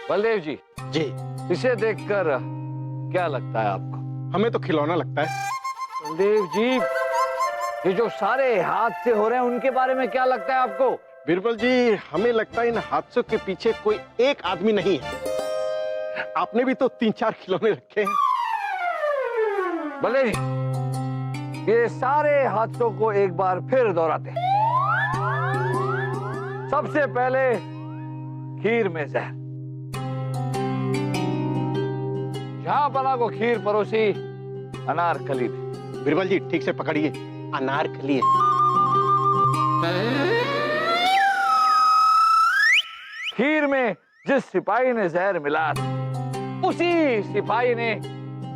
बलदेव जी, इसे देखकर क्या लगता है आपको? हमें तो खिलौना लगता है। बलदेव जी, ये जो सारे हादसे हो रहे हैं उनके बारे में क्या लगता है आपको? बीरबल जी, हमें लगता है इन हादसों के पीछे कोई एक आदमी नहीं है। आपने भी तो 3-4 खिलौने रखे हैं। बलदेव जी, ये सारे हादसों को एक बार फिर दोहराते हैं। सबसे पहले खीर में जहर। जहांपना को खीर परोसी अनारकली ने। बीरबल जी, ठीक से पकड़िए, अनारकली है। खीर में जिस सिपाही ने जहर मिलाया था, उसी सिपाही ने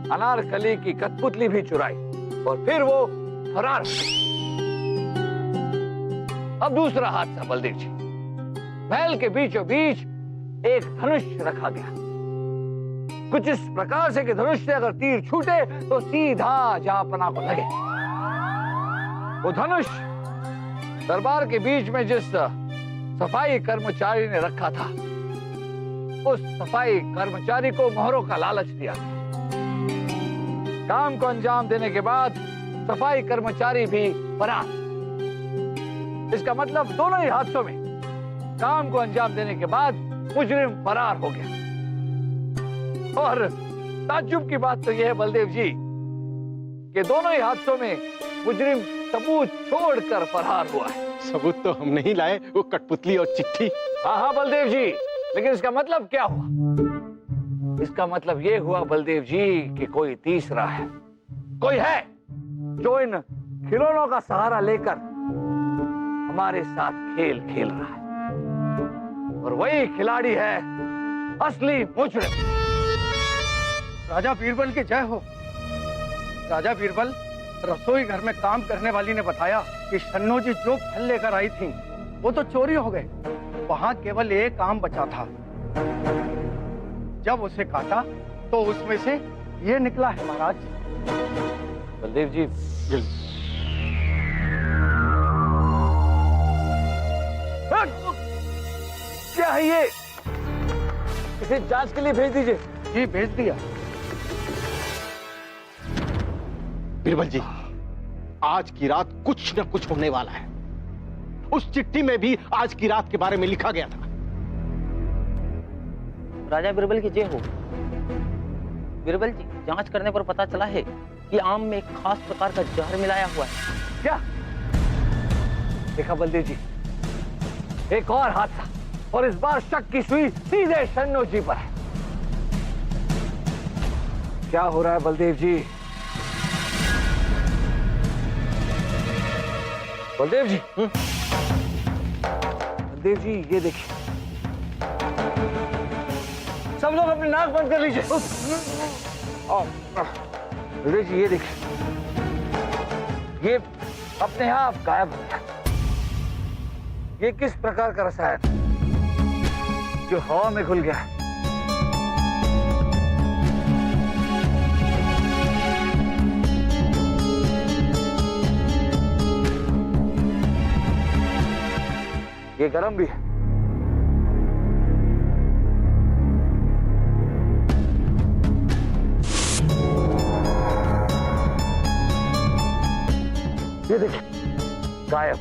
अनारकली की कठपुतली भी चुराई और फिर वो फरार हो गई। अब दूसरा हादसा बलदेव जी, महल के बीचों बीच एक धनुष रखा गया, कुछ इस प्रकार से कि धनुष से अगर तीर छूटे तो सीधा जहांपना को लगे। वो धनुष दरबार के बीच में जिस सफाई कर्मचारी ने रखा था, उस सफाई कर्मचारी को मोहरों का लालच दिया। काम को अंजाम देने के बाद सफाई कर्मचारी भी फरार। इसका मतलब दोनों ही हादसों में काम को अंजाम देने के बाद मुजरिम फरार हो गया। और ताज्जुब की बात तो यह है बलदेव जी कि दोनों ही हादसों में मुजरिम सबूत छोड़कर फरार हुआ है। सबूत तो हम नहीं लाए, वो कठपुतली और चिट्ठी। हाँ बलदेव जी, लेकिन इसका मतलब क्या हुआ? इसका मतलब ये हुआ बलदेव जी कि कोई तीसरा है, कोई है जो इन खिलौनों का सहारा लेकर हमारे साथ खेल खेल रहा है, और वही खिलाड़ी है असली मुजरिम। राजा बीरबल की जय हो। राजा बीरबल, रसोई घर में काम करने वाली ने बताया कि शन्नो जी जो फल लेकर आई थी वो तो चोरी हो गए। वहां केवल एक आम बचा था। जब उसे काटा तो उसमें से ये निकला है महाराज। बलदेव जी, क्या है ये? इसे जांच के लिए भेज दीजिए। जी भेज दिया। बीरबल जी, आज की रात कुछ न कुछ होने वाला है। उस चिट्ठी में भी आज की रात के बारे में लिखा गया था। राजा बीरबल की जय हो। बीरबल जी, जांच करने पर पता चला है कि आम में एक खास प्रकार का जहर मिलाया हुआ है। क्या? देखा बलदेव जी, एक और हादसा, और इस बार शक की सुई सीधे शन्नो जी पर है। क्या हो रहा है बलदेव जी? बलदेव जी, बलदेव जी ये देखिए, सब लोग अपनी नाक बंद कर लीजिए। बलदेव जी ये देखिए, ये अपने आप गायब हो गया। ये किस प्रकार का रसायन जो हवा में घुल गया है? ये गरम भी है। ये देखिए, गायब।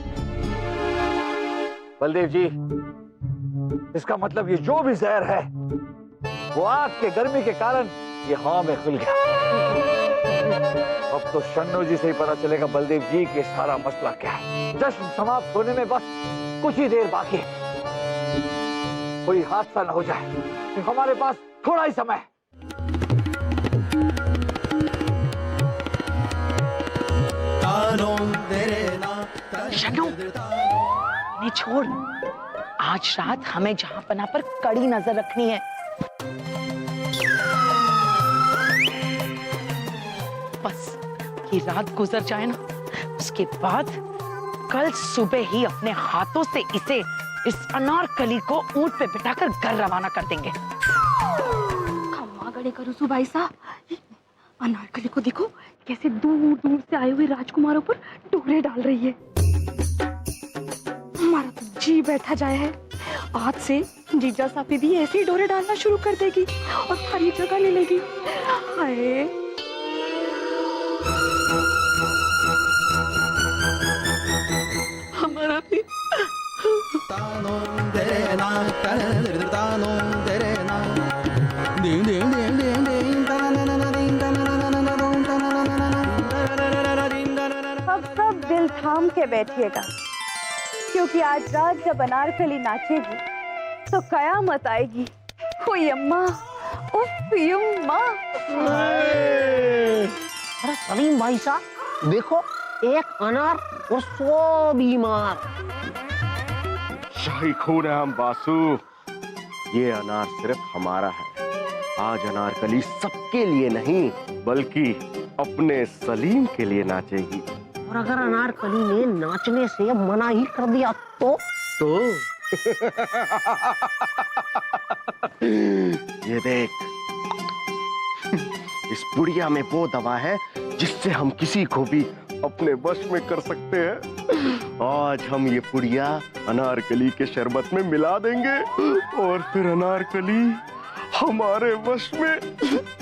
बलदेव जी, इसका मतलब ये जो भी जहर है वो आग के गर्मी के कारण ये हवा में खुल गया। अब तो शन्नू जी से ही पता चलेगा बलदेव जी कि सारा मसला क्या है। जश्न समाप्त होने में बस कुछ ही देर बाकी है। कोई हादसा न हो जाए, हमारे पास थोड़ा ही समय है। शन्नू, इन्हें छोड़। आज रात हमें जहांपना पर कड़ी नजर रखनी है। बस ये रात गुजर जाए ना, उसके बाद कल सुबह ही अपने हाथों से इसे, इस अनारकली को ऊंट पे बिठाकर घर रवाना कर देंगे। खम्मा गड़े करो सुभाई साहब, अनारकली को देखो कैसे दूर दूर से आए हुए राजकुमारों पर डोरे डाल रही है। हमारा तो जी बैठा जाए है। आज से जीजा साफी भी ऐसे ही डोरे डालना शुरू कर देगी और सारी जगह ले लेगी। हाय, हमारा भी अब सब दिल थाम के बैठिएगा, क्योंकि आज रात जब अनारकली नाचेगी तो कयामत आएगी। हुई अम्मा, उफ अम्मा। अरे सलीम भाई साहब देखो, एक अनार और 100 बीमार। शाही खून है हम बासु, ये अनार सिर्फ हमारा है। आज अनारकली सबके लिए नहीं बल्कि अपने सलीम के लिए नाचेगी। और अगर अनारकली ने नाचने से मना ही कर दिया तो ये देख, इस पुड़िया में वो दवा है जिससे हम किसी को भी अपने वश में कर सकते हैं। आज हम ये पुड़िया अनारकली के शरबत में मिला देंगे और फिर अनारकली हमारे वश में।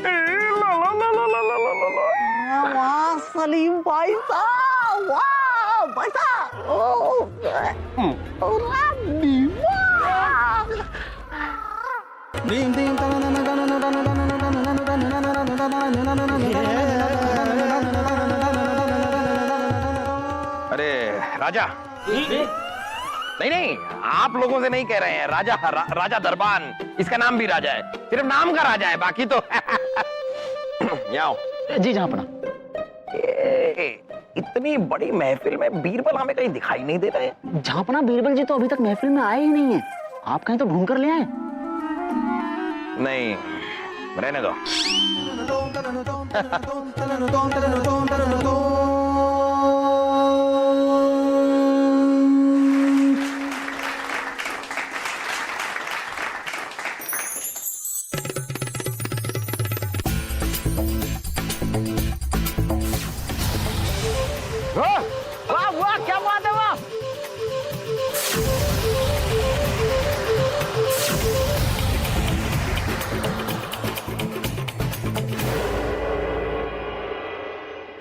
ला ला ला ला ला ला ला ला। वाह सलीम भाई साहब, वाह भाई साहब, अरे राजा, नहीं आप लोगों से नहीं कह रहे हैं। राजा राजा दरबान, इसका नाम भी राजा है, सिर्फ नाम का राजा है, बाकी तो आओ जी जहांपना। इतनी बड़ी महफिल में बीरबल हमें कहीं दिखाई नहीं दे रहे। जहांपना बीरबल जी तो अभी तक महफिल में आए ही नहीं है। आप कहीं तो ढूंढ कर ले आए। नहीं, रहने दो। वाह वाह, क्या बात है, वाह।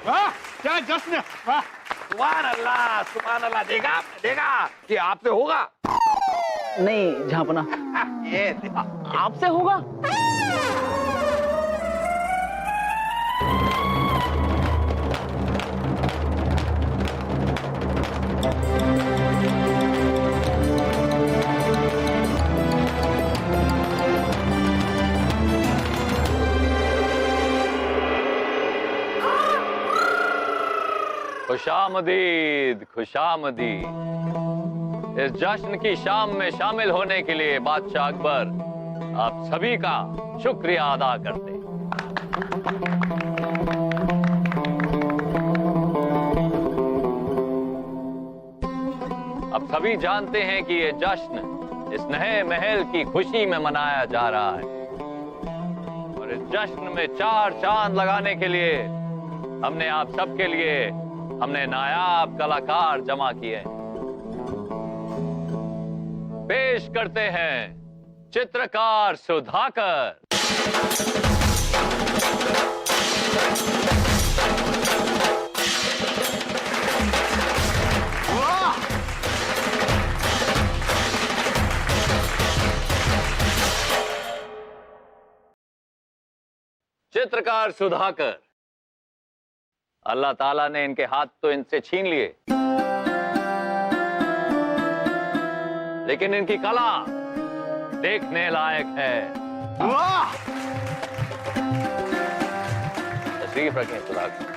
वाह, क्या जश्न है। वाह, सुभान अल्लाह, देखा कि आपसे होगा। नहीं जहांपना, ये आपसे होगा। खुशामदीद, खुशामदीद। इस जश्न की शाम में शामिल होने के लिए बादशाह अकबर आप सभी का शुक्रिया अदा करते हैं। अब सभी जानते हैं कि ये जश्न इस नए महल की खुशी में मनाया जा रहा है और इस जश्न में 4 चांद लगाने के लिए हमने आप सबके लिए हमने नायाब कलाकार जमा किए हैं। पेश करते हैं चित्रकार सुधाकर। चित्रकार सुधाकर, अल्लाह ताला ने इनके हाथ तो इनसे छीन लिए, लेकिन इनकी कला देखने लायक है। वाह! तशरीफ रखें सुधाकर।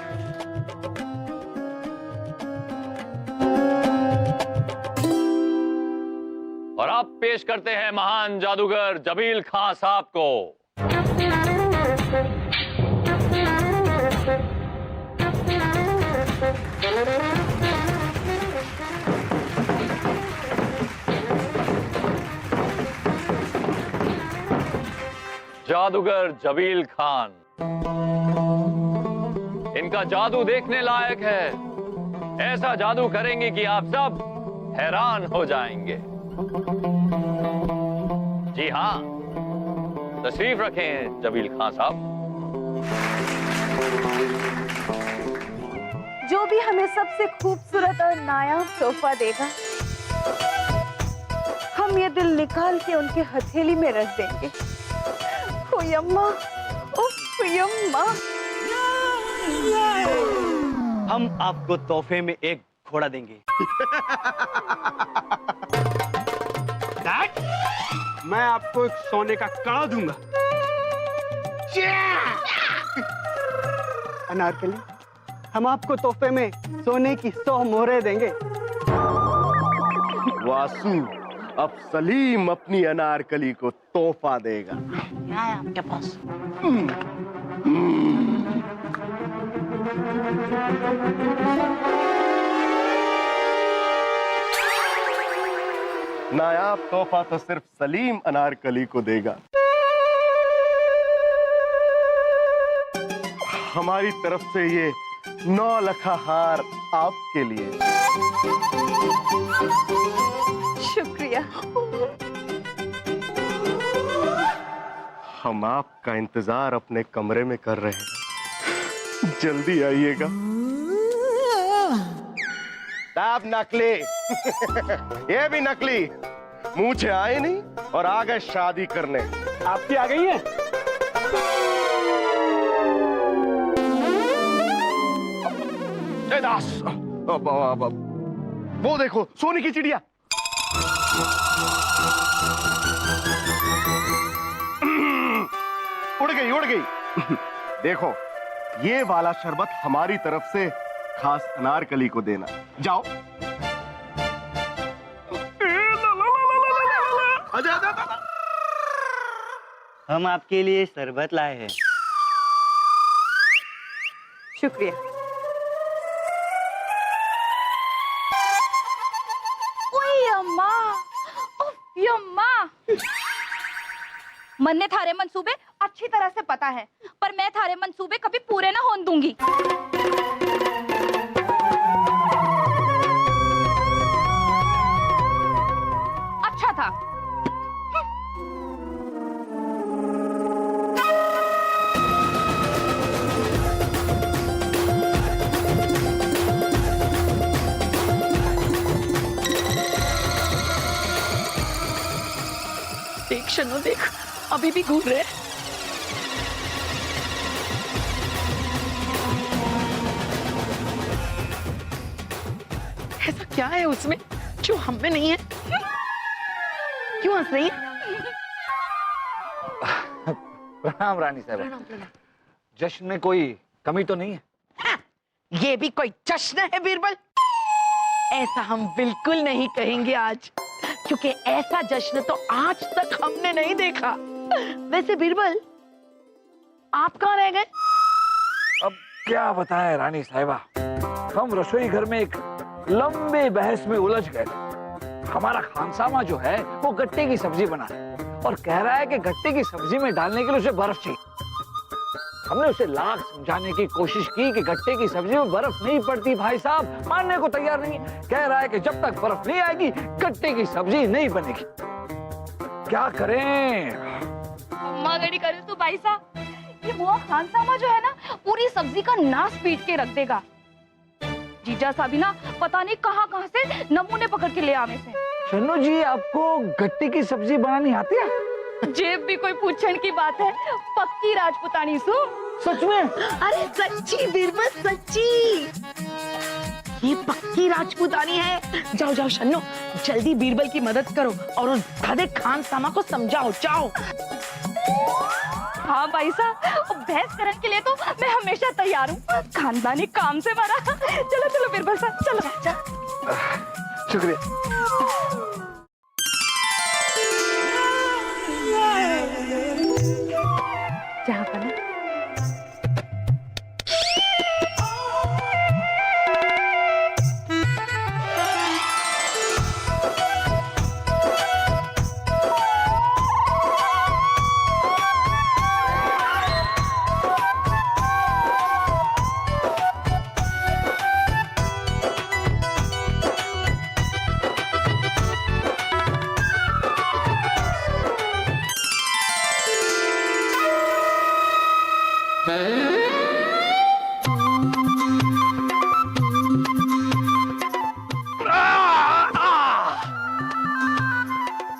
और अब पेश करते हैं महान जादूगर जबील खां साहब को। जादूगर जबील खान, इनका जादू देखने लायक है। ऐसा जादू करेंगे कि आप सब हैरान हो जाएंगे। जी हाँ, तशरीफ रखें जबील खान साहब। जो भी हमें सबसे खूबसूरत और नायाब तोहफा देगा, हम ये दिल निकाल के उनके हथेली में रख देंगे। ओ यम्मा, उफ यम्मा। हम आपको तोहफे में एक घोड़ा देंगे। डैड, मैं आपको एक सोने का कड़ा दूंगा। अनारकली, हम आपको तोहफे में सोने की 100 मोहरें देंगे। वासु, अब सलीम अपनी अनारकली को तोहफा देगा। क्या है आपके पास? नायाब तोहफा तो सिर्फ सलीम अनारकली को देगा। हमारी तरफ से ये 9 लखा हार आपके लिए। शुक्रिया। हम आपका इंतजार अपने कमरे में कर रहे हैं, जल्दी आइएगा। साहब नकली। ये भी नकली, मुझे आए नहीं और आ गए शादी करने। आपकी आ गई है? दास, वो देखो सोने की चिड़िया। उड़ गई उड़ गई। देखो, ये वाला शरबत हमारी तरफ से खास अनारकली को देना। जाओ। हम आपके लिए शरबत लाए हैं। शुक्रिया। ओए अम्मा, उफ यम्मा। मन ने थारे मंसूबे अच्छी तरह से पता है, पर मैं थारे मंसूबे कभी पूरे ना होने दूंगी। अच्छा था। देख शनो, देख अभी भी घूर रहे। ऐसा क्या है उसमें जो हम में नहीं है? क्यों हंस रही है? प्रणाम रानी साहब। जश्न में कोई कमी तो नहीं है? हाँ, ये भी कोई जश्न है बीरबल? ऐसा हम बिल्कुल नहीं कहेंगे आज, क्योंकि ऐसा जश्न तो आज तक हमने नहीं देखा। वैसे बीरबल, आप कहाँ रह गए? अब क्या बताएं रानी साहिबा, हम रसोई घर में एक लंबे बहस में उलझ गए थे। हमारा खानसामा जो है वो गट्टे की सब्जी बना है और कह रहा है कि गट्टे की सब्जी में डालने के लिए उसे बर्फ चाहिए। हमने उसे लाख समझाने की कोशिश की कि गट्टे की सब्जी में बर्फ नहीं पड़ती। भाई साहब मानने को तैयार नहीं। कह रहा है कि जब तक बर्फ नहीं आएगी गट्टे की सब्जी नहीं बनेगी। क्या करें? अम्मा गड़ी करे तो भाई साहब, ये बुआ खानसामा जो है ना, पूरी सब्जी का नाश पीट के रख देगा। जीजा साहब ना पता नहीं कहाँ से नमूने पकड़ के ले आने से। चन्नू जी, आपको गट्टे की सब्जी बनानी आती है? जेब भी कोई पूछने की बात है, पक्की राजपुतानी सु। सच में? अरे सच्ची बीरबल, सच्ची। ये पक्की राजपूतानी है। जाओ जाओ शन्नो, जल्दी बीरबल की मदद करो और उस गधे खान सामा को समझाओ। जाओ। हाँ भाई साहब, बहस करने के लिए तो मैं हमेशा तैयार हूँ। खानदानी काम से मारा। चलो चलो बीरबल साहब, चलो। शुक्रिया। जहाँ पर ना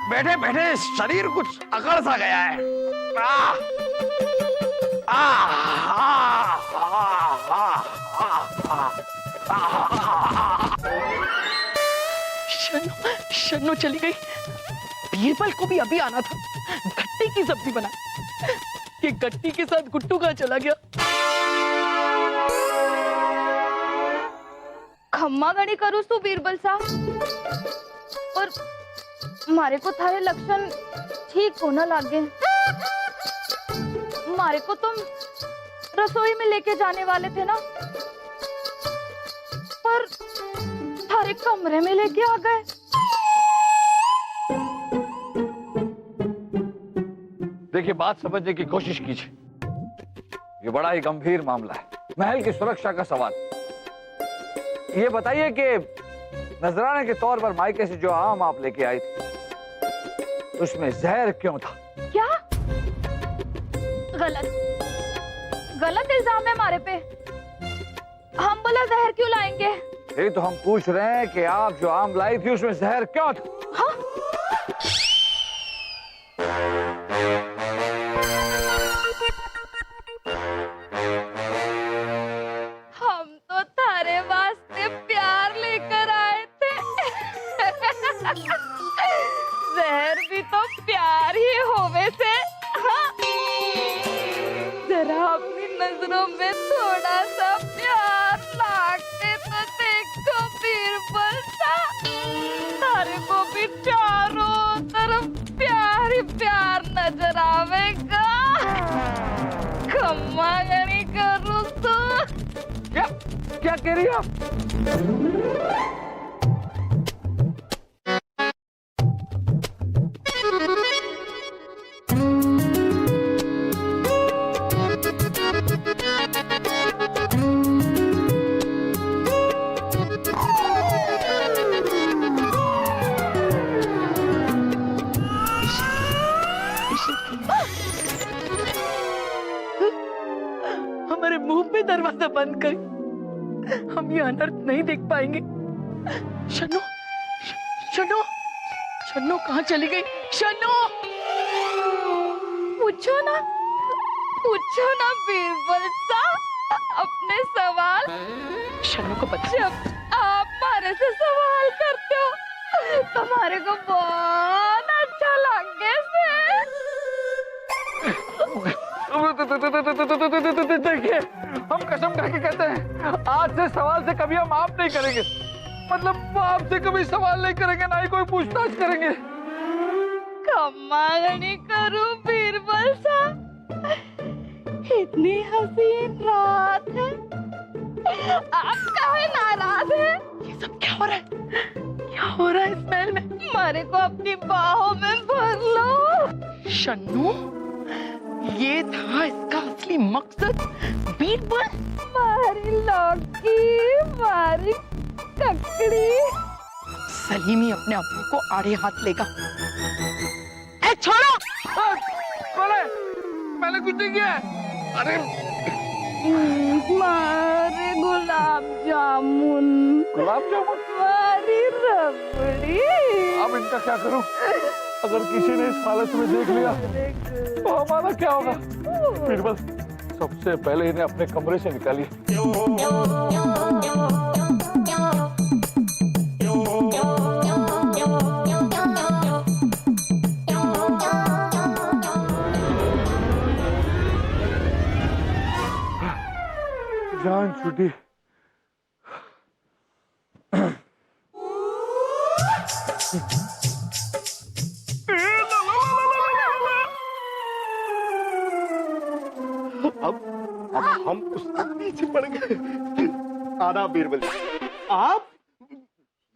बैठे बैठे शरीर कुछ अकड़ सा गया है। शन्नो, शन्नो चली गई। बीरबल को भी अभी आना था। गट्टी की सब्जी बना। ये गट्टी के साथ गुट्टू कहाँ चला गया? खम्मा गणी करूँ तू बीरबल साहब, और मारे को थारे लक्षण ठीक होना लागे। मारे को तुम रसोई में लेके जाने वाले थे ना, पर थारे कमरे में लेके आ गए। देखिए, बात समझने की कोशिश कीजिए। ये बड़ा ही गंभीर मामला है, महल की सुरक्षा का सवाल। ये बताइए कि नजराने के तौर पर मायके से जो आम आप लेके आई थी, उसमें जहर क्यों था? क्या? गलत गलत इल्जाम है हमारे पे। हम बोला जहर क्यों लाएंगे? यही तो हम पूछ रहे हैं कि आप जो आम लाई थी उसमें जहर क्यों था? हाँ? हम तो थारे वास्ते प्यार लेकर आए थे। जहर भी तो प्यार ही होवे से। हाँ? जरा अपनी नजरों में थोड़ा सा प्यार लाके तो देखो बीरबल साहब, तारे को भी चारों तरफ प्यार ही प्यार नजर आवेगा। खम्मा गणी करूँ तो क्या क्या कह रही है आप? हमारे मुंह पे दरवाजा बंद कर। हम ये अनर्थ नहीं देख पाएंगे। शन्नो, शन्नो, शन्नो कहाँ चली गई? शन्नो! पूछो ना बीरबल साहब अपने सवाल। शन्नो को पता जब आप हमारे से सवाल करते हो तुम्हारे को बहुत अच्छा लगे से। देखिए, हम कसम खा के कहते हैं, आज से सवाल से कभी हम आप नहीं करेंगे। मतलब आपसे कभी सवाल नहीं करेंगे, ना ही कोई पूछताछ करेंगे। खम्मा गणी करूं बीरबल साहब, इतनी हसीन रात है, आप काहे नाराज हैं? ये सब क्या हो रहा है? क्या हो रहा है इस महल में? मारे को अपनी बाहों में भर लो। शन्नू, ये था इसका असली मकसद। बीरबल, मारी लौकी, मारी ककड़ी। सलीमी अपने अब्बू को आड़े हाथ लेगा। ए छोड़ो! मैंने कुछ नहीं किया। अरे मारे गुलाब जामुन, मारी रबड़ी। अब इनका क्या करूं? अगर किसी ने इस हालत में देख लिया तो हमारा क्या होगा? बीरबल, सबसे पहले इन्हें अपने कमरे से निकालिए। जान छुट्टी। अब हम उसके पीछे पड़ गए। आदाब बीरबल जी। आप,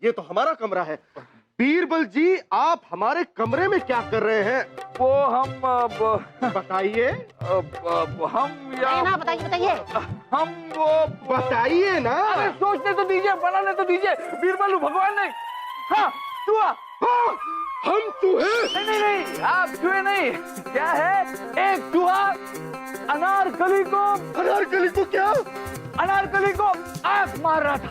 ये तो हमारा कमरा है। बीरबल जी, आप हमारे कमरे में क्या कर रहे हैं? वो हम बताइए। हम ना बताइए बताइए। हम वो बताइए ना। अरे सोचने तो दीजिए, बनाने तो दीजिए। बीरबल भगवान नहीं। हाँ चूहा। हाँ, हम चूहे। नहीं नहीं, आप चूहे नहीं। क्या है, एक चूहा अनारकली को क्या? अनारकली को आग मार रहा था।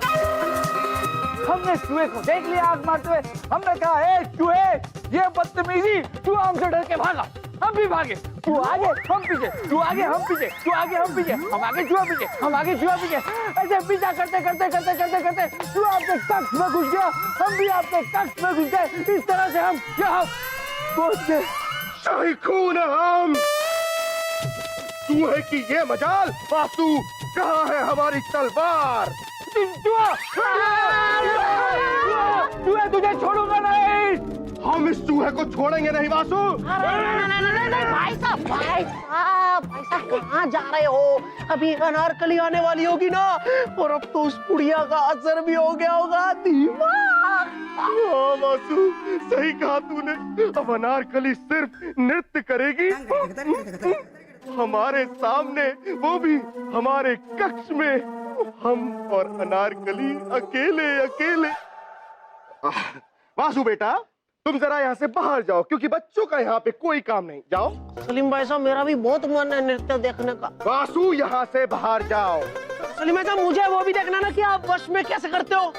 हमने चूहे को देख लिया आग मारते हुए। हमने कहा, ए चूहे, ये बदतमीजी। चूहा हमसे डर के भागा, हम भी भागे। तू आगे हम पीछे, तू आगे हम पीछे, तू आगे हम पीछे, हम आगे चूहा पीछे, हम आगे चूहा पीछे। ऐसे पीछा करते करते करते करते करते चूहा आपके कक्ष में घुस गया, हम भी आपके कक्ष में घुस गए। इस तरह से हम यहाँ पहुंच गए। शाही खून हम। चूहे की ये मजाल। वासु, कहाँ है हमारी तलवार? चूहे तुझे छोड़ूंगा नहीं। हम इस चूहे को छोड़ेंगे नहीं वासु। भाई साहब कहाँ जा रहे हो? अभी अनारकली आने वाली होगी ना, और अब तो उस पुड़िया का असर भी हो गया होगा। दिमाग। हाँ वासु, सही कहा तूने। अब अनारकली सिर्फ नृत्य करेगी हमारे सामने, वो भी हमारे कक्ष में। हम और अनारकली अकेले अकेले। वासु बेटा, तुम जरा यहाँ से बाहर जाओ, क्योंकि बच्चों का यहाँ पे कोई काम नहीं। जाओ। सलीम भाई साहब, मेरा भी बहुत मन है नृत्य देखने का। वासु, यहाँ से बाहर जाओ। सलीम भाई साहब, मुझे वो भी देखना ना कि आप वश में कैसे करते हो।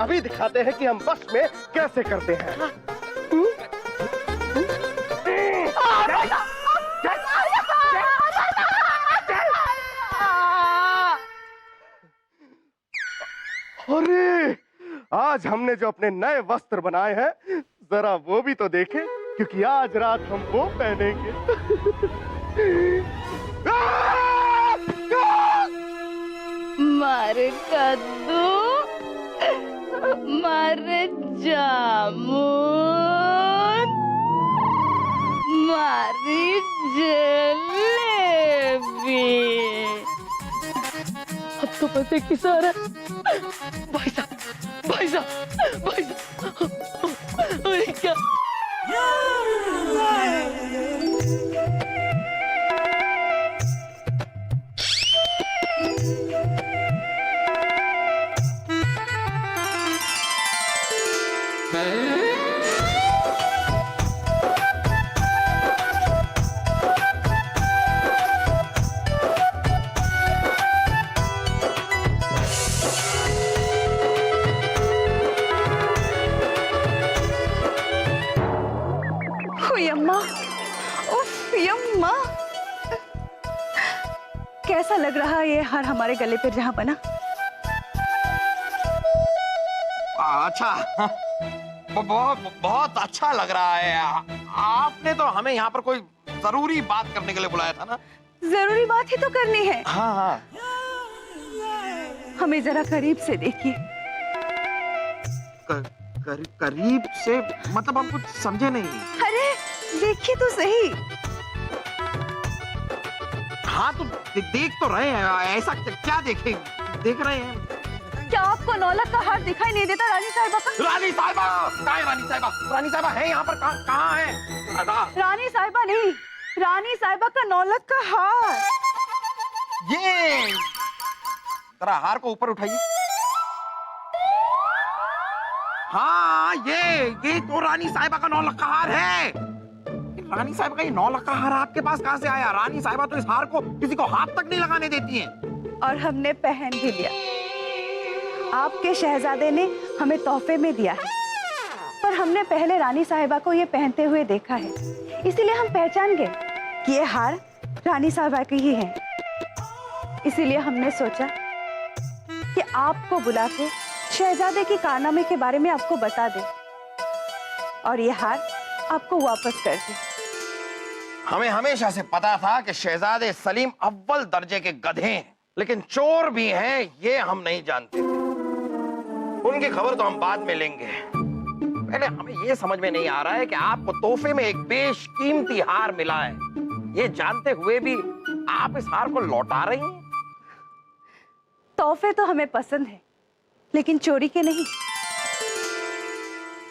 अभी दिखाते हैं कि हम वश में कैसे करते हैं। अरे, आज हमने जो अपने नए वस्त्र बनाए हैं, जरा वो भी तो देखें, क्योंकि आज रात हम वो पहनेंगे। मारे कद्दू, मारे जामुन, मारी जलेबी। अब तो बस एक ही सहारा है। भाई साहब, भाई साहब, भाई साहब। अरे क्या? यम्मा, उफ यम्मा, कैसा लग रहा है ये हार हमारे गले पर जहाँ बना? अच्छा, बहुत बहुत अच्छा लग रहा है। आपने तो हमें यहाँ पर कोई जरूरी बात करने के लिए बुलाया था ना? जरूरी बात ही तो करनी है। हाँ हाँ। हमें जरा करीब से देखिए। करीब से मतलब हम कुछ समझे नहीं। अरे देखिए तो सही। हाँ तो देख तो रहे हैं, ऐसा क्या देख रहे हैं? क्या आपको नौलख का हार दिखाई नहीं देता रानी साहिबा का? रानी साहिबा? कहाँ है रानी साहिबा? रानी साहिबा है यहाँ पर? कहाँ है? रानी साहिबा नहीं, रानी साहिबा का नौलख का हार। ये जरा हार को ऊपर उठाइए। हाँ, ये तो रानी साहिबा का 9 लाख का हार है। रानी साहिबा का ये 9 लाख का हार आपके पास कहाँ से आया? रानी साहिबा तो इस हार को किसी को हाथ तक नहीं लगाने देती हैं। और हमने पहन भी लिया। आपके शहजादे ने हमें तोहफे में दिया है, पर हमने पहले रानी साहिबा को ये पहनते हुए देखा है, इसीलिए हम पहचान गए कि ये हार रानी साहिबा की ही है। इसीलिए हमने सोचा कि आपको बुला के शहजादे के कारनामे के बारे में आपको बता दे और ये हार आपको वापस कर दे। हमें हमेशा से पता था कि शहजादे सलीम अव्वल दर्जे के गधे हैं, लेकिन चोर भी हैं ये हम नहीं जानते थे। उनकी खबर तो हम बाद में लेंगे। पहले हमें ये समझ में नहीं आ रहा है कि आपको तोहफे में एक बेशकीमती हार मिला है, ये जानते हुए भी आप इस हार को लौटा रही हैं। तोहफे तो हमें पसंद है, लेकिन चोरी के नहीं।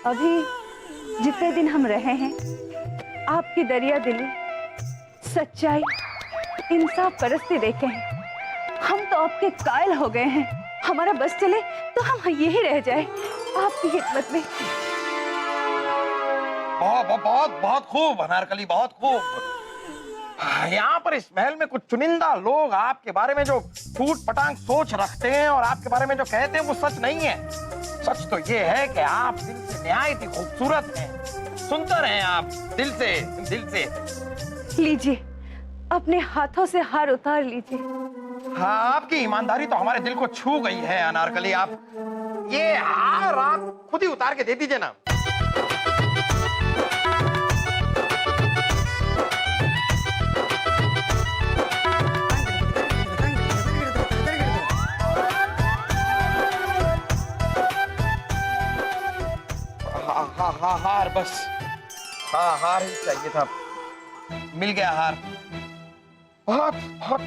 अभी जितने दिन हम रहे हैं, आपकी दरिया दिली, सच्चाई, इंसाफ परस्ती देखे हैं। हम तो आपके कायल हो गए हैं। हमारा बस चले तो हम यही रह जाए आपकी खिदमत में। बहुत खूब अनारकली, बहुत खूब। यहाँ पर इस महल में कुछ चुनिंदा लोग आपके बारे में जो टूट पटांग सोच रखते हैं और आपके बारे में जो कहते हैं वो सच नहीं है। सच तो ये है कि आप दिल से निहायत ही खूबसूरत हैं, सुंदर हैं आप दिल से, दिल से। लीजिए, अपने हाथों से हार उतार लीजिए। हाँ, आपकी ईमानदारी तो हमारे दिल को छू गई है अनारकली। आप ये हार आप खुद ही उतार के दे दीजिए ना। हाँ, हार बस। हाँ, हार ही चाहिए था। मिल गया हार। बहुत बहुत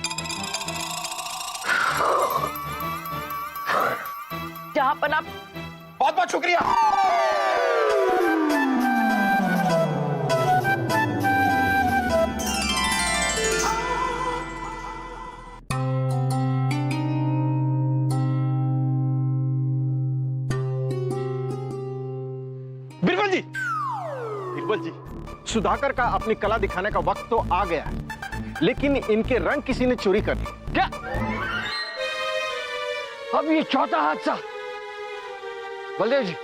जहाँ पर आप बहुत बहुत शुक्रिया। बीरबल जी, बीरबल जी, सुधाकर का अपनी कला दिखाने का वक्त तो आ गया है, लेकिन इनके रंग किसी ने चोरी कर लिए। क्या? अब ये चौथा हादसा। बलदेव जी,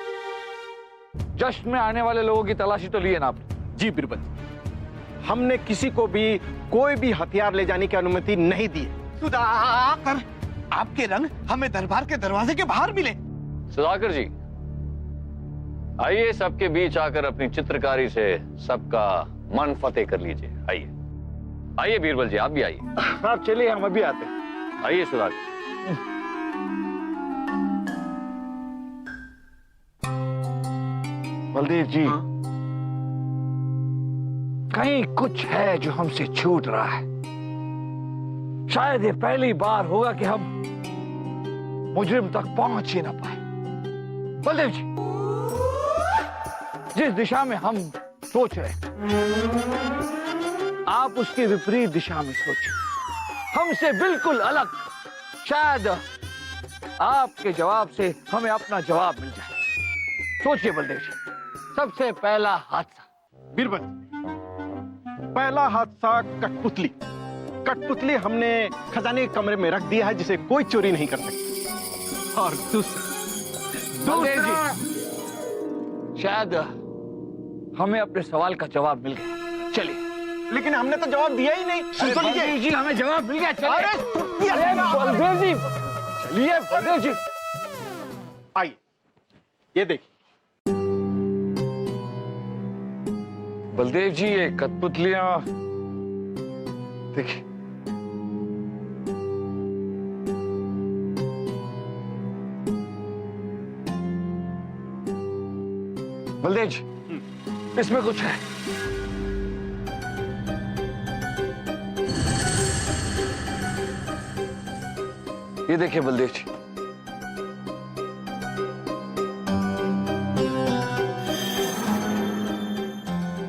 जश्न में आने वाले लोगों की तलाशी तो ली है ना आपने? जी बीरबल जी, हमने किसी को भी कोई भी हथियार ले जाने की अनुमति नहीं दी है। सुधाकर, आपके रंग हमें दरबार के दरवाजे के बाहर मिले। सुधाकर जी, आइए सबके बीच आकर अपनी चित्रकारी से सबका मन फतेह कर लीजिए। आइए आइए बीरबल जी, आप भी आइए। आप चलिए, हम अभी आते हैं। आइए सुधाकर। बलदेव जी, कहीं कुछ है जो हमसे छूट रहा है। शायद ये पहली बार होगा कि हम मुजरिम तक पहुंच ही ना पाए। बलदेव जी, जिस दिशा में हम सोच रहे आप उसकी विपरीत दिशा में सोचिए, हमसे बिल्कुल अलग। शायद आपके जवाब से हमें अपना जवाब मिल जाए। सोचिए बलदेव जी, सबसे पहला हादसा। बीरबल, पहला हादसा कठपुतली। कठपुतली हमने खजाने के कमरे में रख दिया है, जिसे कोई चोरी नहीं कर सकता। और बलदेव जी, शायद हमें अपने सवाल का जवाब मिल गया। चलिए। लेकिन हमने तो जवाब दिया ही नहीं। बलदेव जी, हमें जवाब मिल गया। चलिए। अरे बलदेव जी, चलिए बलदेव जी। आइए, ये देखिए। बलदेव जी, ये कठपुतलियां देखिए। बलदेव जी, इसमें कुछ है। ये देखिए बलदेव जी,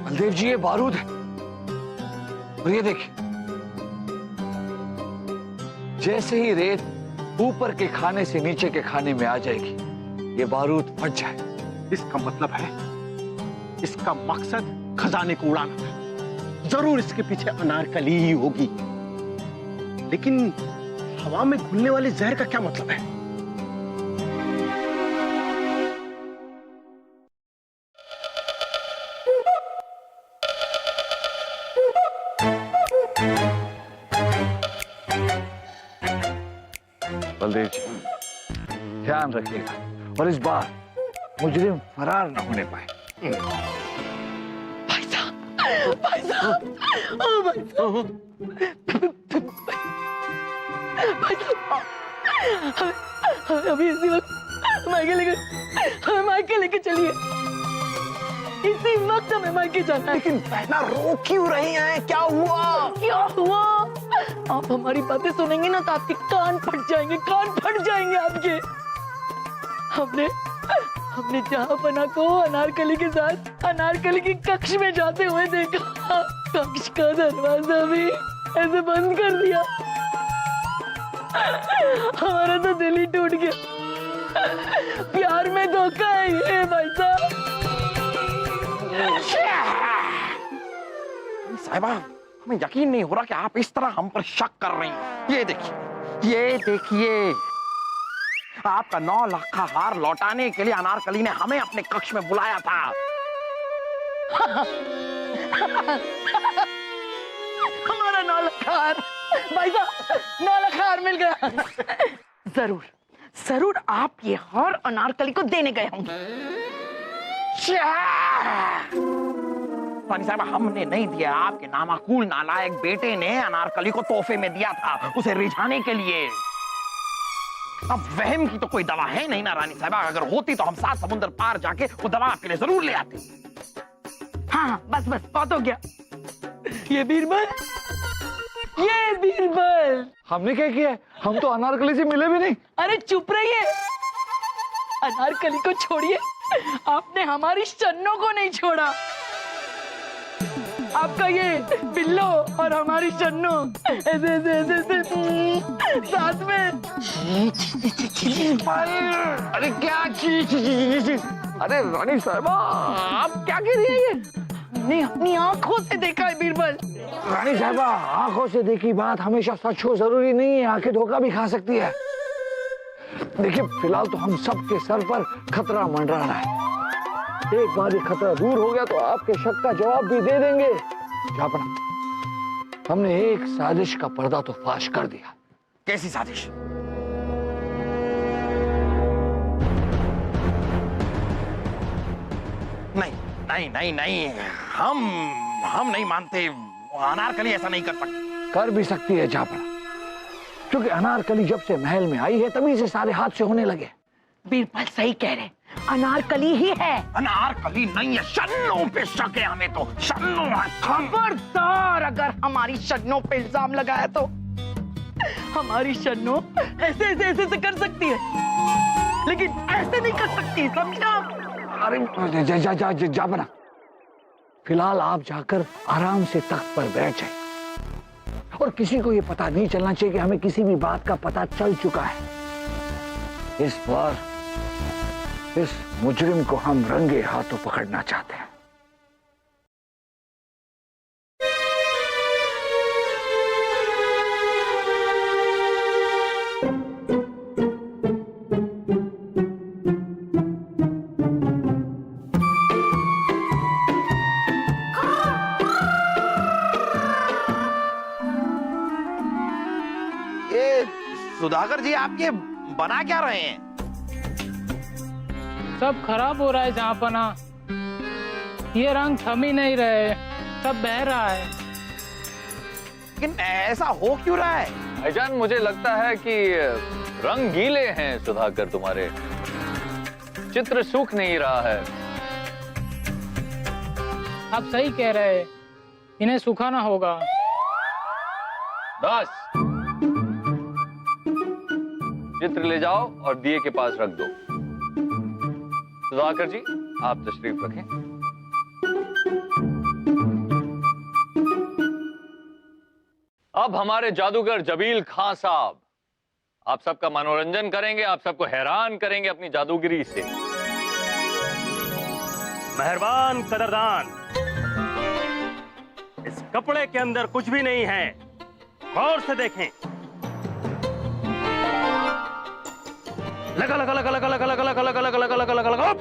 बलदेव जी ये बारूद है। और ये देखिए, जैसे ही रेत ऊपर के खाने से नीचे के खाने में आ जाएगी, ये बारूद फट जाए। इसका मतलब है, इसका मकसद खजाने को उड़ाना था। जरूर इसके पीछे अनारकली ही होगी। लेकिन हवा में घुलने वाले जहर का क्या मतलब है? बलदेव जी, ध्यान रखिएगा और इस बार मुजरिम फरार न होने पाए। भाई साहब, भाई साहब, ओ भाई साहब, भाई साहब, हमें अभी इसी वक्त मायके लेके चलिए। इसी वक्त हमें मायके जाना है। लेकिन बहना रो क्यों रही हैं? क्या हुआ? क्या हुआ? आप हमारी बातें सुनेंगे ना तो आपके कान फट जाएंगे, कान फट जाएंगे आपके। हमने जहांपना को अनारकली के साथ अनारकली के कक्ष में जाते हुए देखा। कक्ष का दरवाजा भी ऐसे बंद कर दिया। हमारा तो दिल ही टूट गया। प्यार में धोखा है ये भाई साहब। साहिबा, हमें यकीन नहीं हो रहा कि आप इस तरह हम पर शक कर रही हैं। ये देखिए, आपका 9 लाख का हार लौटाने के लिए अनारकली ने हमें अपने कक्ष में बुलाया था। हमारा 9 लाख हार, भाई साहब, 9 लाख हार मिल गया। जरूर आप ये हार अनारकली को देने गए होंगे। रानी साहब, हमने नहीं दिया। आपके नामाकूल नालायक बेटे ने अनारकली को तोहफे में दिया था, उसे रिझाने के लिए। अब वहम की तो कोई दवा है नहीं ना रानी साहब। अगर होती तो हम 7 समुद्र पार जाके वो दवा आपके लिए जरूर ले आते। हाँ, बस बहुत हो गया। ये बीरबल, हमने क्या किया है? हम तो अनारकली से मिले भी नहीं। अरे चुप रहिए। अनारकली को छोड़िए, आपने हमारी शन्नो को नहीं छोड़ा। आपका ये बिल्लो और हमारी शन्नो ऐसे साथ में। अरे क्या चीज? अरे रानी साहबा, आप क्या कह रही है? हमने अपनी आंखों से देखा है बीरबल। रानी साहबा, आंखों से देखी बात हमेशा सच हो जरूरी नहीं है। आंखें धोखा भी खा सकती है। देखिए, फिलहाल तो हम सबके सर पर खतरा मंडरा रहा है। एक बार ये खतरा दूर हो गया तो आपके शक का जवाब भी दे देंगे। जापना, हमने एक साजिश का पर्दा तो फाश कर दिया। कैसी साजिश? नहीं, हम नहीं मानते। अनारकली ऐसा नहीं कर सकती। कर भी सकती है जापना, क्योंकि अनारकली जब से महल में आई है तभी से सारे हादसे होने लगे। बीरबल सही कह रहे, अनारकली ही है। अनारकली नहीं है, शन्नो पे शक है हमें तो। शन्नो है। खबरदार, अगर हमारी शन्नो पे इल्जाम लगाया तो हमारी शन्नो ऐसे कर सकती है, लेकिन ऐसे नहीं कर सकती, समझा? अरे जापना, फिलहाल आप जाकर आराम से तख्त पर बैठ जाए और किसी को ये पता नहीं चलना चाहिए कि हमें किसी भी बात का पता चल चुका है। इस बार इस मुजरिम को हम रंगे हाथों पकड़ना चाहते हैं। ये सुधाकर जी, आप ये बना क्या रहे हैं? सब खराब हो रहा है जहांपना। ये रंग थम ही नहीं रहे, सब बह रहा है। लेकिन ऐसा हो क्यों रहा है? भाईजान, मुझे लगता है कि रंग गीले हैं सुधाकर तुम्हारे। चित्र सूख नहीं रहा है। आप सही कह रहे हैं, इन्हें सुखाना होगा। दास, चित्र ले जाओ और दिए के पास रख दो। सुधाकर जी, आप तशरीफ रखें। अब हमारे जादूगर जबील खां साहब आप सबका मनोरंजन करेंगे, आप सबको हैरान करेंगे अपनी जादूगिरी से। मेहरबान कदरदान, इस कपड़े के अंदर कुछ भी नहीं है, गौर से देखें। लगा लगा लगा लगा लगा लगा लगा लगा लगा लगा लगा लगा लगा।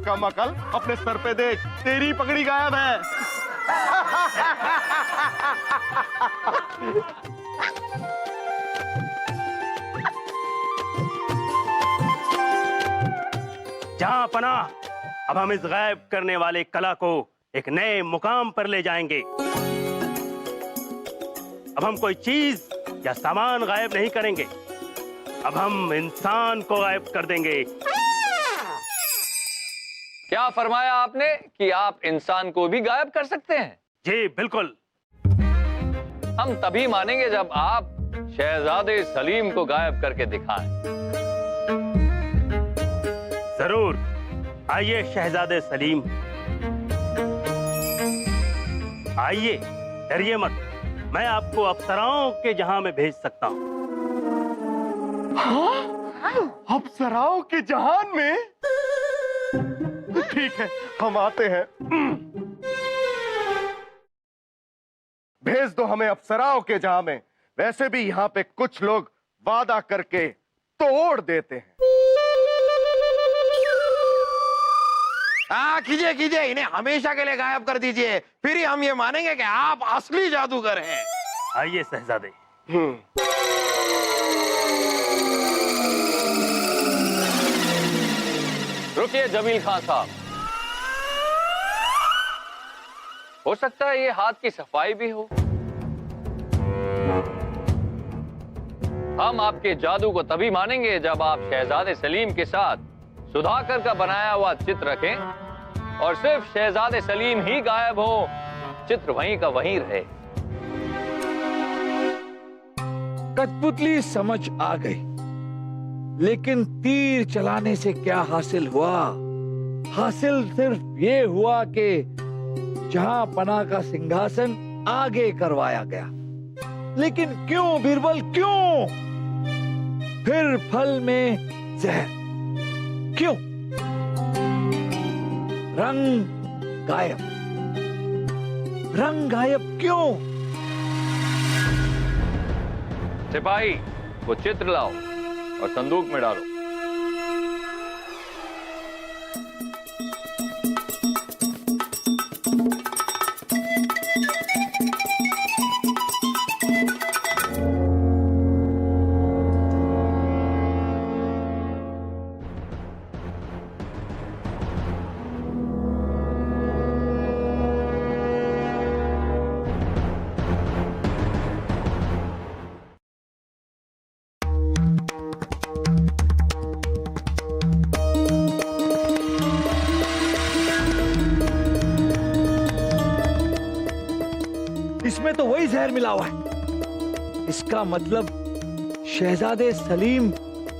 कम अकल, अपने सर पे देख, तेरी पगड़ी गायब है। जहां पना, अब हम इस गायब करने वाले कला को एक नए मुकाम पर ले जाएंगे। अब हम कोई चीज या सामान गायब नहीं करेंगे, अब हम इंसान को गायब कर देंगे। क्या फरमाया आपने कि आप इंसान को भी गायब कर सकते हैं? जी बिल्कुल। हम तभी मानेंगे जब आप शहजादे सलीम को गायब करके दिखाएं। जरूर, आइए शहजादे सलीम, आइए, डरिए मत, मैं आपको अप्सराओं के जहां में भेज सकता हूं। अप्सराओं के जहान में? ठीक है, हम आते हैं। भेज दो हमें अप्सराओं के जहां में। वैसे भी यहाँ पे कुछ लोग वादा करके तोड़ देते हैं। कीजिए कीजिए, इन्हें हमेशा के लिए गायब कर दीजिए, फिर ही हम ये मानेंगे कि आप असली जादूगर हैं। आइए शहजादे। रुकिए जमील खान साहब, हो सकता है ये हाथ की सफाई भी हो। हम आपके जादू को तभी मानेंगे जब आप शहजादे सलीम के साथ सुधाकर का बनाया हुआ चित्र रखें और सिर्फ शहजादे सलीम ही गायब हो, चित्र वहीं का वहीं रहे। कठपुतली समझ आ गई, लेकिन तीर चलाने से क्या हासिल हुआ? हासिल सिर्फ ये हुआ कि जहां पना का सिंहासन आगे करवाया गया। लेकिन क्यों बीरबल, क्यों? फिर फल में जहर क्यों? रंग गायब, रंग गायब क्यों? सिपाही, वो चित्र लाओ और संदूक में डालो। इसमें तो वही जहर मिला हुआ है। इसका मतलब शहजादे सलीम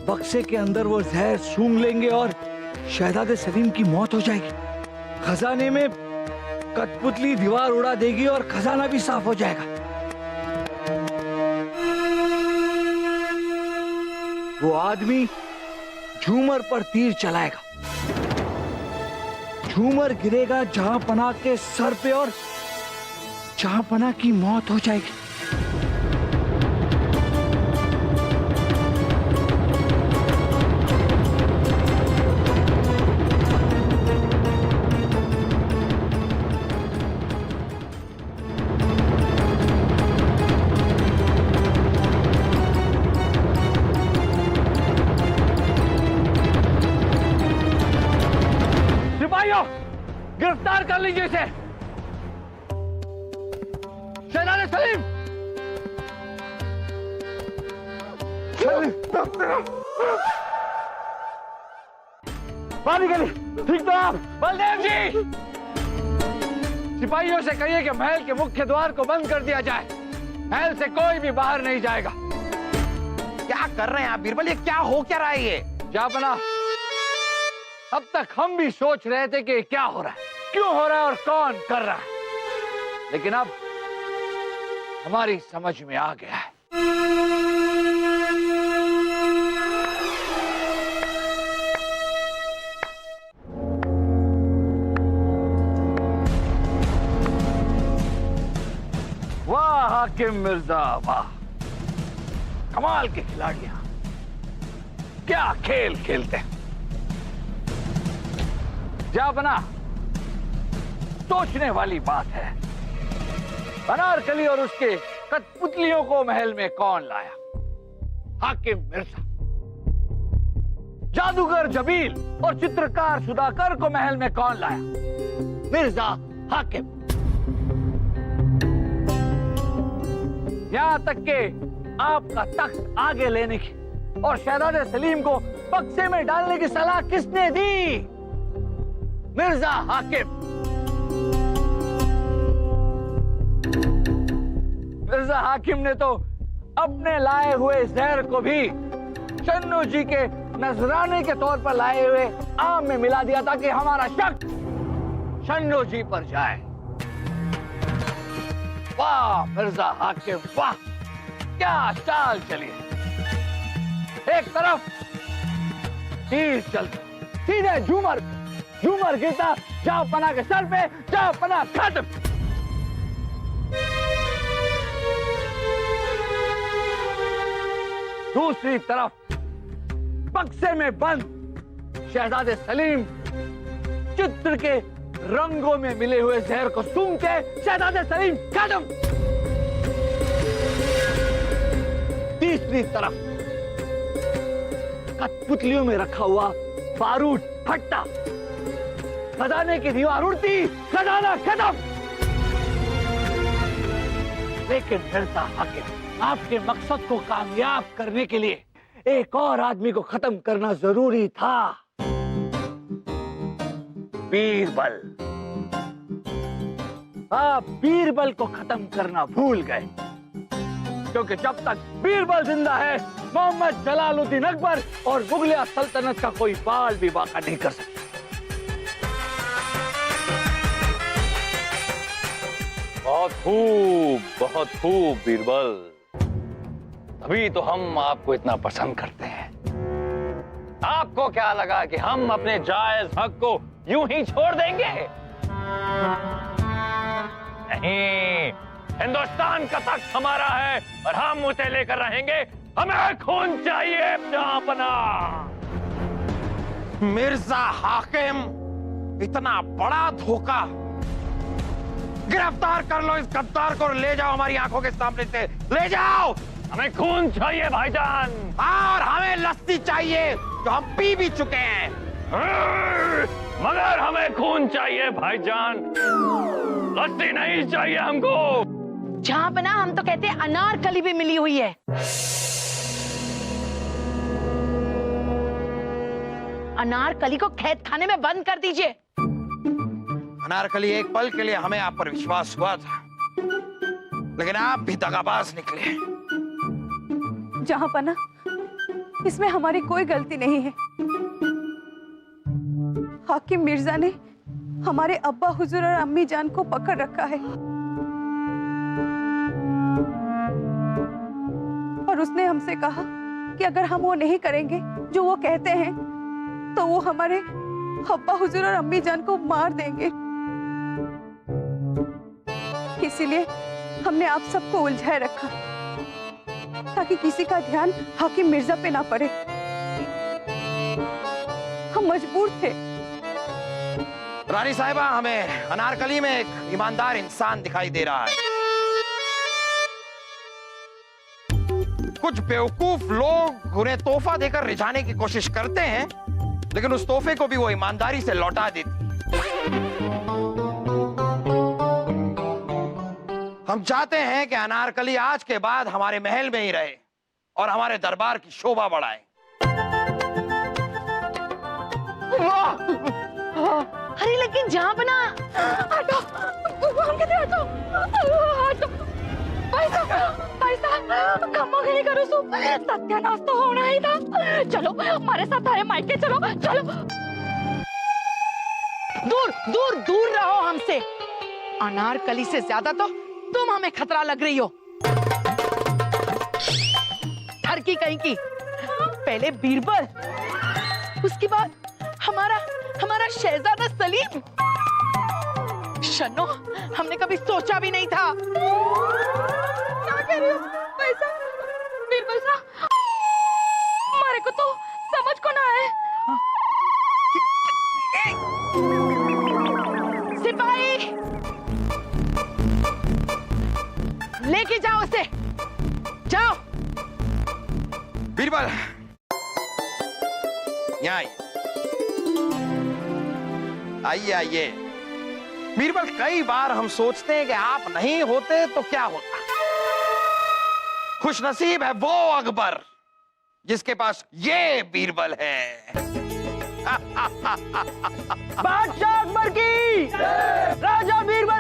बक्से के अंदर वो जहर सूंघ लेंगे और शहजादे सलीम की मौत हो जाएगी। खजाने में कठपुतली दीवार उड़ा देगी और खजाना भी साफ हो जाएगा। वो आदमी झूमर पर तीर चलाएगा, झूमर गिरेगा जहां पना के सर पे और जहां पना की मौत हो जाएगी। सिपाहियों, गिरफ्तार कर लीजिए इसे। शहजादे सलीम, बाहर निकलिए। ठीक तो आप? बलदेव जी, सिपाहियों से कहिए कि महल के मुख्य द्वार को बंद कर दिया जाए। महल से कोई भी बाहर नहीं जाएगा। क्या कर रहे हैं आप बीरबल? ये क्या हो क्या रहा है ये? जापना, अब तक हम भी सोच रहे थे कि क्या हो रहा है, क्यों हो रहा है और कौन कर रहा है, लेकिन अब हमारी समझ में आ गया है। वाह हाकिम मिर्जा, वाह, कमाल के खिलाड़ियां, क्या खेल खेलते हैं। जापना, सोचने वाली बात है, अनारकली और उसके कठपुतलियों को महल में कौन लाया? हाकिम मिर्जा। जादूगर जबील और चित्रकार सुधाकर को महल में कौन लाया? मिर्जा हाकिम। यहां तक के आपका तख्त आगे लेने की और शहजादे सलीम को बक्से में डालने की सलाह किसने दी? मिर्जा हाकिम। मिर्जा हाकिम ने तो अपने लाए हुए जहर को भी शन्नू जी के नजराने के तौर पर लाए हुए आम में मिला दिया ताकि हमारा शक शन्नू जी पर जाए। वाह मिर्जा हाकिम वाह, क्या चाल चली है। एक तरफ तीर चलता, सीधे झूमर गिरता जापना के सर पे, जापना खत्म। दूसरी तरफ बक्से में बंद शहजादे सलीम चित्र के रंगों में मिले हुए जहर को सूंघते शहजादे सलीम खत्म। तीसरी तरफ कठपुतलियों में रखा हुआ बारूद फटता, खजाने की दीवार उड़ती, खजाना खत्म। लेकिन मिर्जा हाकिम, आपके मकसद को कामयाब करने के लिए एक और आदमी को खत्म करना जरूरी था। बीरबल। आप बीरबल को खत्म करना भूल गए, क्योंकि जब तक बीरबल जिंदा है मोहम्मद जलालुद्दीन अकबर और मुगलिया सल्तनत का कोई बाल भी बाका नहीं कर सकता। बहुत खूब बीरबल, तभी तो हम आपको इतना पसंद करते हैं। आपको क्या लगा कि हम अपने जायज हक को यूं ही छोड़ देंगे? नहीं, हिंदुस्तान का तख्त हमारा है और हम उसे लेकर रहेंगे। हमें खून चाहिए जापना। मिर्जा हाकिम, इतना बड़ा धोखा! गिरफ्तार कर लो इस गद्दार को, ले जाओ हमारी आंखों के सामने से, ले जाओ। हमें खून चाहिए भाईजान, और हमें लस्सी चाहिए जो हम पी भी चुके हैं। मगर हमें खून चाहिए भाईजान, लस्सी नहीं चाहिए हमको। जहां बना हम तो कहते हैं अनारकली भी मिली हुई है। अनारकली को कैद खाने में बंद कर दीजिए। अनारकली, एक पल के लिए हमें आप पर विश्वास हुआ था, लेकिन आप भी दगाबाज निकले। जहां पना, इसमें हमारी कोई गलती नहीं है। हाकिम मिर्जा ने हमारे अब्बा हुजूर और अम्मी जान को पकड़ रखा है और उसने हमसे कहा कि अगर हम वो नहीं करेंगे जो वो कहते हैं तो वो हमारे अब्बा हुजूर और अम्मी जान को मार देंगे। इसीलिए हमने आप सबको उलझाए रखा ताकि किसी का ध्यान हाकिम मिर्जा पे ना पड़े। हम मजबूर थे। रानी साहिबा, हमें अनारकली में एक ईमानदार इंसान दिखाई दे रहा है। कुछ बेवकूफ लोग उन्हें तोहफा देकर रिझाने की कोशिश करते हैं, लेकिन उस तोहफे को भी वो ईमानदारी से लौटा देती। हम चाहते हैं कि अनारकली आज के बाद हमारे महल में ही रहे और हमारे दरबार की शोभा बढ़ाए। अरे लेकिन जहां बना, हटो, हम कहते हटो, हटो। भाई साहब, खम्मा खड़ी करो सो, सत्यानाश तो होना ही था। चलो हमारे साथ आए, मायके चलो, चलो। दूर दूर दूर रहो हमसे। अनारकली से ज्यादा तो तुम हमें खतरा लग रही हो। ठरकी कहीं की। पहले बीरबल, उसके बाद हमारा शहजादा सलीम। शन्नो, हमने कभी सोचा भी नहीं था। क्या कह रही हो भाई साहब? बीरबल साहब, हमारे को तो समझ को ना आए। लेके जाओ उसे, जाओ। बीरबल, यहाँ आइए आइए। बीरबल, कई बार हम सोचते हैं कि आप नहीं होते तो क्या होता। खुशनसीब है वो अकबर जिसके पास ये बीरबल है। बादशाह अकबर की, राजा बीरबल